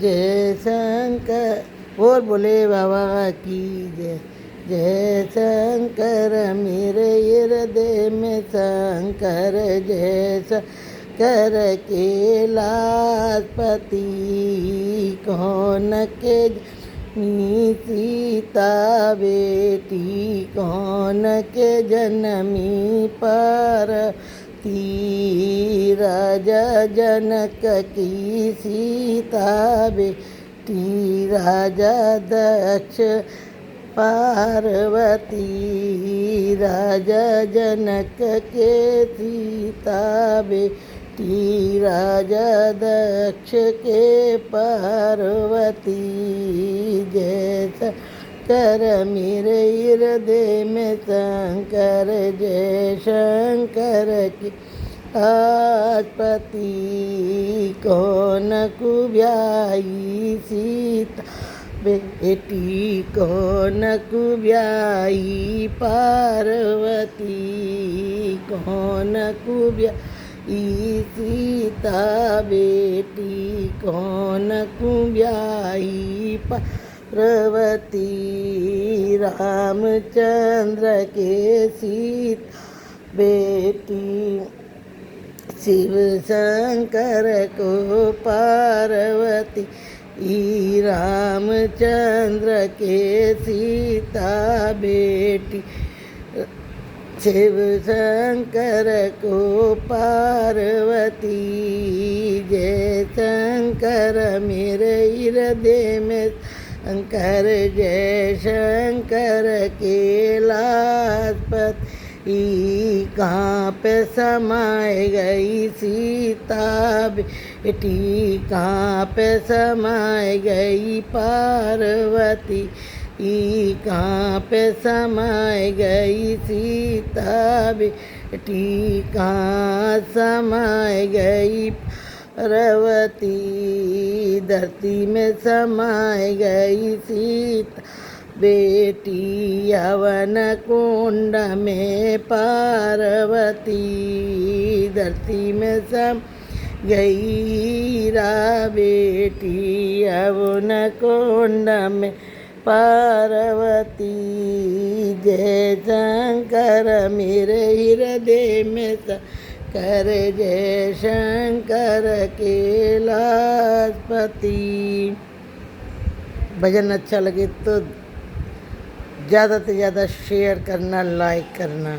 जय शंकर बोल बोले बाबा की जय। जय शंकर मेरे हृदय में शंकर जय शंकर कैलाशपति कौन के जनी सीता बेटी कौन के जनमी पर राजा जनक की सीता बेटी राजा दक्ष पार्वती राजा जनक के सीता बेटी राजा दक्ष के पार्वती जैसा कर मेरे हृदय में शंकर जय शंकर की आजपति कौन कुब्याई सीता बेटी कौन कुब्याई पार्वती कौन कुब्याई सीता बेटी कौन कुब्याई पार्वती रामचंद्र के सीता बेटी शिव शंकर को पार्वती रामचंद्र के सीता बेटी शिव शंकर को पार्वती जय शंकर मेरे हृदय में शंकर जय शंकर कैलाशपति कहाँ पे समाए गई सीता बेटी कहाँ पे समाए गई पार्वती कहाँ पे समाए गई सीता बेटी कहाँ समाए गई पार्वती धरती में समाए गई सीता बेटी यवन कुंड में पार्वती धरती में सम गई रा बेटी यवन कुंड में पार्वती जय शंकर मेरे हृदय में शंकर जय शंकर कैलाशपति। भजन अच्छा लगे तो ज़्यादा से ज़्यादा शेयर करना लाइक करना।